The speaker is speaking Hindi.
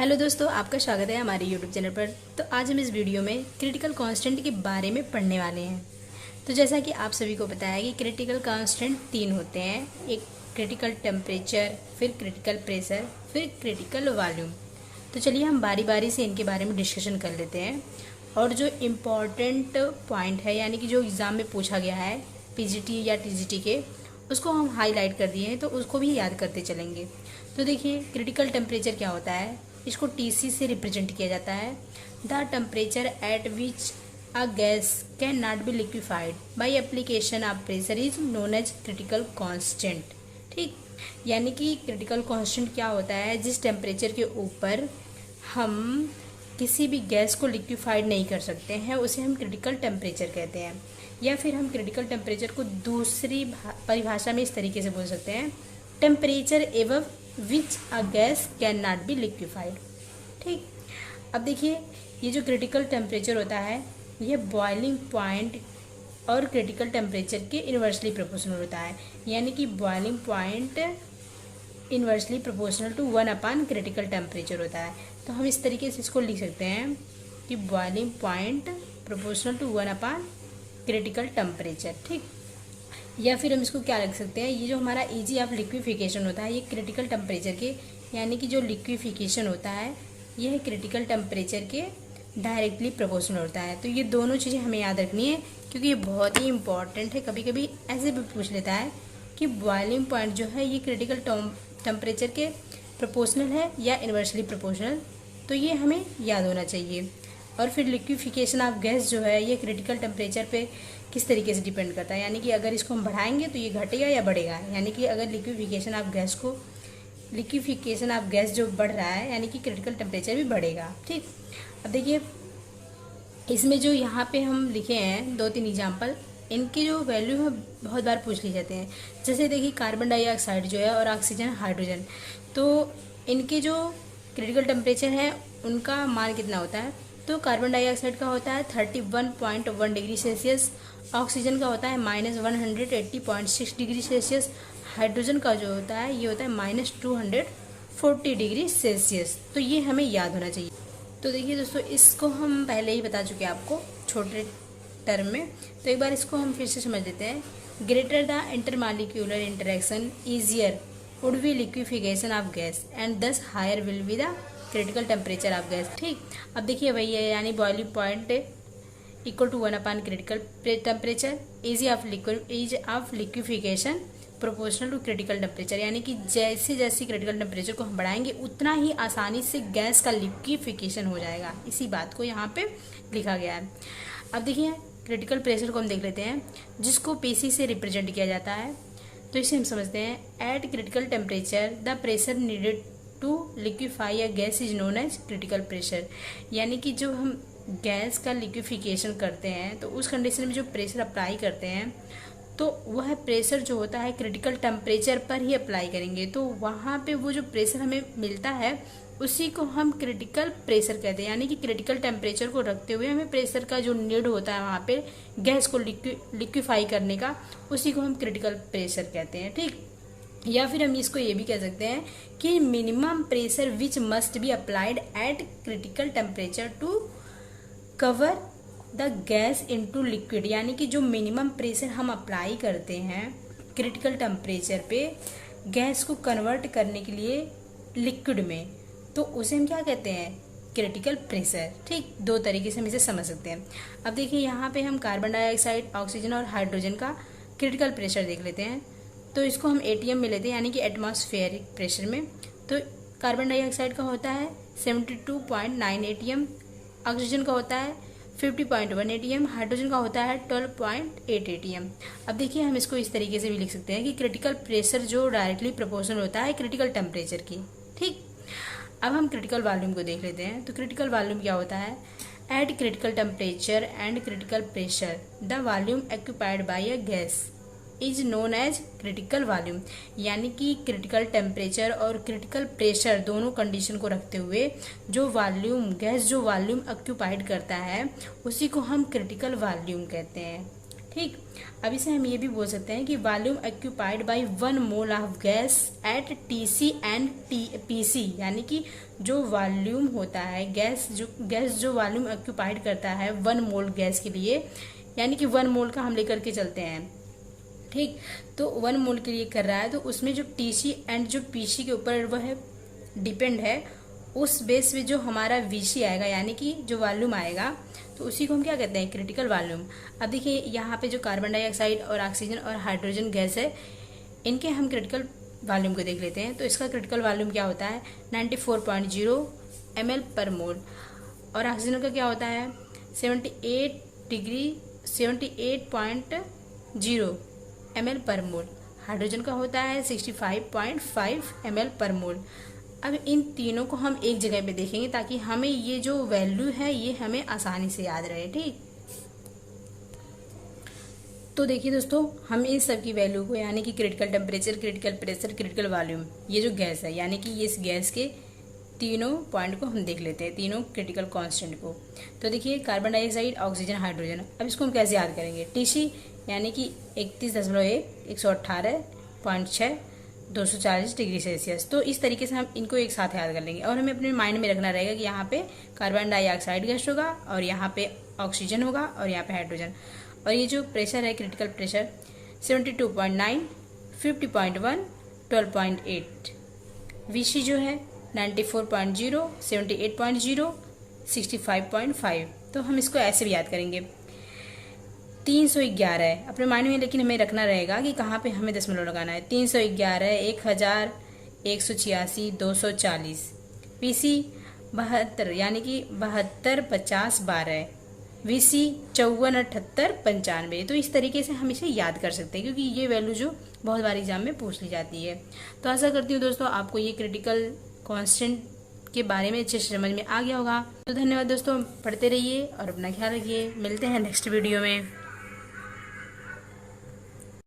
हेलो दोस्तों, आपका स्वागत है हमारे यूट्यूब चैनल पर। तो आज हम इस वीडियो में क्रिटिकल कांस्टेंट के बारे में पढ़ने वाले हैं। तो जैसा कि आप सभी को पता है कि क्रिटिकल कांस्टेंट तीन होते हैं, एक क्रिटिकल टेम्परेचर, फिर क्रिटिकल प्रेशर, फिर क्रिटिकल वॉल्यूम। तो चलिए हम बारी बारी से इनके बारे में डिस्कशन कर लेते हैं और जो इम्पॉर्टेंट पॉइंट है यानी कि जो एग्ज़ाम में पूछा गया है पीजीटी या टीजीटी के, उसको हम हाईलाइट कर दिए हैं, तो उसको भी याद करते चलेंगे। तो देखिए क्रिटिकल टेम्परेचर क्या होता है, इसको टीसी से रिप्रेजेंट किया जाता है। The temperature at which a gas can not be liquefied by application of pressure is known as critical constant. ठीक, यानी कि क्रिटिकल कांस्टेंट क्या होता है, जिस टेम्परेचर के ऊपर हम किसी भी गैस को लिक्विफाइड नहीं कर सकते हैं उसे हम क्रिटिकल टेम्परेचर कहते हैं। या फिर हम क्रिटिकल टेम्परेचर को दूसरी परिभाषा में इस तरीके से बोल सकते हैं, टेम्परेचर एवं which a gas can not be liquefied. ठीक, अब देखिए ये जो क्रिटिकल टेम्परेचर होता है यह बॉइलिंग पॉइंट और क्रिटिकल टेम्परेचर के इन्वर्सली प्रोपोर्शनल होता है, यानी कि boiling point inversely proportional to 1 critical temperature होता है। तो हम इस तरीके से इसको लिख सकते हैं कि boiling point proportional to 1 critical temperature. ठीक, या फिर हम इसको क्या रख सकते हैं, ये जो हमारा इजी ऑफ लिक्विफिकेशन होता है ये क्रिटिकल टेम्परेचर के, यानी कि जो लिक्विफिकेशन होता है यह क्रिटिकल टेम्परेचर के डायरेक्टली प्रोपोर्शनल होता है। तो ये दोनों चीज़ें हमें याद रखनी है क्योंकि ये बहुत ही इंपॉर्टेंट है। कभी कभी ऐसे भी पूछ लेता है कि बॉइलिंग पॉइंट जो है ये क्रिटिकल टेम्परेचर के प्रोपोर्शनल है या इन्वर्सली प्रोपोर्शनल, तो ये हमें याद होना चाहिए। और फिर लिक्विफिकेशन ऑफ गैस जो है ये क्रिटिकल टेम्परेचर पे किस तरीके से डिपेंड करता है, यानी कि अगर इसको हम बढ़ाएंगे तो ये घटेगा या बढ़ेगा, यानी कि अगर लिक्विफिकेशन ऑफ गैस जो बढ़ रहा है यानी कि क्रिटिकल टेम्परेचर भी बढ़ेगा। ठीक, अब देखिए इसमें जो यहाँ पे हम लिखे हैं 2-3 एग्जाम्पल, इनकी जो वैल्यू है बहुत बार पूछ ली जाते हैं। जैसे देखिए कार्बन डाइऑक्साइड जो है और ऑक्सीजन हाइड्रोजन, तो इनके जो क्रिटिकल टेम्परेचर है उनका मान कितना होता है। तो कार्बन डाइऑक्साइड का होता है 31.1 डिग्री सेल्सियस, ऑक्सीजन का होता है -180.6 डिग्री सेल्सियस, हाइड्रोजन का जो होता है ये होता है -240 डिग्री सेल्सियस। तो ये हमें याद होना चाहिए। तो देखिए दोस्तों, इसको हम पहले ही बता चुके हैं आपको छोटे टर्म में, तो एक बार इसको हम फिर से समझ लेते हैं। Greater the intermolecular interaction easier would be liquefaction of gas and thus higher will be the critical temperature of gas. ठीक, अब देखिए वही है, यानी boiling point equal to 1 critical temperature, is of liquefaction proportional to critical temperature, यानी कि जैसे जैसे क्रिटिकल टेम्परेचर को हम बढ़ाएंगे उतना ही आसानी से गैस का लिक्विफिकेशन हो जाएगा। इसी बात को यहाँ पे लिखा गया है। अब देखिए क्रिटिकल प्रेशर को हम देख लेते हैं, जिसको पीसी से रिप्रेजेंट किया जाता है। तो इसे हम समझते हैं, at critical temperature the pressure needed to liquefy a gas is known as critical pressure, यानी कि जो हम गैस का लिक्विफिकेशन करते हैं तो उस कंडीशन में जो प्रेशर अप्लाई करते हैं तो वह प्रेशर जो होता है क्रिटिकल टेम्परेचर पर ही अप्लाई करेंगे, तो वहाँ पे वो जो प्रेशर हमें मिलता है उसी को हम क्रिटिकल प्रेशर कहते हैं। यानी कि क्रिटिकल टेम्परेचर को रखते हुए हमें प्रेशर का जो नीड होता है वहाँ पे गैस को लिक्विफाई करने का, उसी को हम क्रिटिकल प्रेशर कहते हैं। ठीक, या फिर हम इसको ये भी कह सकते हैं कि minimum pressure which must be applied at critical temperature to cover the gas into liquid, यानी कि जो मिनिमम प्रेशर हम अप्लाई करते हैं क्रिटिकल टेम्परेचर पे गैस को कन्वर्ट करने के लिए लिक्विड में, तो उसे हम क्या कहते हैं, क्रिटिकल प्रेशर। ठीक, दो तरीके से हम इसे समझ सकते हैं। अब देखिए यहाँ पे हम कार्बन डाइऑक्साइड, ऑक्सीजन और हाइड्रोजन का क्रिटिकल प्रेशर देख लेते हैं। तो इसको हम एटीएम में लेते हैं, यानी कि एटमॉस्फेरिक प्रेशर में। तो कार्बन डाइऑक्साइड का होता है 72.9 एटीएम, ऑक्सीजन का होता है 50.1 एटीएम, हाइड्रोजन का होता है 12.8 एटीएम। अब देखिए हम इसको इस तरीके से भी लिख सकते हैं कि क्रिटिकल प्रेशर जो डायरेक्टली प्रोपोर्शनल होता है क्रिटिकल टेम्परेचर की। ठीक, अब हम क्रिटिकल वॉल्यूम को देख लेते हैं। तो क्रिटिकल वॉल्यूम क्या होता है, at critical temperature and critical pressure the volume occupied by a gas is known as critical volume, यानी कि क्रिटिकल टेम्परेचर और क्रिटिकल प्रेशर दोनों कंडीशन को रखते हुए जो गैस जो वॉल्यूम ऑक्यूपाइड करता है उसी को हम क्रिटिकल वॉल्यूम कहते हैं। ठीक। अब इसे हम ये भी बोल सकते हैं कि volume occupied bye 1 mole of gas at TC and PC, यानी कि जो वॉल्यूम होता है गैस जो वॉल्यूम ऑक्यूपाइड करता है 1 मोल गैस के लिए, यानी कि 1 मोल का हम लेकर के चलते हैं, ठीक। तो 1 मोल के लिए कर रहा है, तो उसमें जो TC एंड जो PC के ऊपर वह डिपेंड है, उस बेस पे जो हमारा VC आएगा, यानी कि जो वॉल्यूम आएगा, तो उसी को हम क्या कहते हैं, क्रिटिकल वॉल्यूम। अब देखिए यहाँ पे जो कार्बन डाइऑक्साइड और ऑक्सीजन और हाइड्रोजन गैस है, इनके हम क्रिटिकल वॉल्यूम को देख लेते हैं। तो इसका क्रिटिकल वॉल्यूम क्या होता है, 94.0 ml पर मोल। और ऑक्सीजन का क्या होता है, 78.0 ml पर मोल। हाइड्रोजन का होता है 65.5 ml पर मोल। अब इन तीनों को हम एक जगह पे देखेंगे ताकि हमें ये जो वैल्यू है ये हमें आसानी से याद रहे, ठीक। तो देखिए दोस्तों, हम इन सब की वैल्यू को, यानी कि critical temperature, critical pressure, critical volume, ये जो गैस है, यानी कि इस गैस के तीनों पॉइंट को हम देख लेते हैं, तीनों क्रिटिकल कांस्टेंट को। तो देखिए कार्बन डाइऑक्साइड, ऑक्सीजन, हाइड्रोजन। अब इसको हम कैसे याद करेंगे, TC यानी कि 31.1, 118.6, 240 डिग्री सेल्सियस। तो इस तरीके से हम इनको एक साथ याद कर लेंगे और हमें अपने माइंड में रखना रहेगा कि यहाँ पे कार्बन डाइऑक्साइड गैस होगा और यहाँ पे ऑक्सीजन होगा और यहाँ पे हाइड्रोजन। और ये जो प्रेशर है, क्रिटिकल प्रेशर 72.9, 50.1, 12.8। VC जो है 94.0, 78.0, 65.5। तो हम इसको ऐसे भी याद करेंगे। 311 है अपने माइंड में, लेकिन हमें रखना रहेगा कि कहाँ पे हमें दशमलव लगाना है। 311, 1000, 186, 240। PC 72, यानी कि 72, 50, 12। VC 54, 78, 95। तो इस तरीके से हम इसे याद कर सकते हैं, क्योंकि ये वैल्यू जो बहुत बार एग्जाम में पूछ ली जाती है। तो आशा करती हूँ दोस्तों आपको ये क्रिटिकल कांस्टेंट के बारे में अच्छे से समझ में आ गया होगा। तो धन्यवाद दोस्तों, पढ़ते रहिए और अपना ख्याल रखिए। मिलते हैं नेक्स्ट वीडियो में।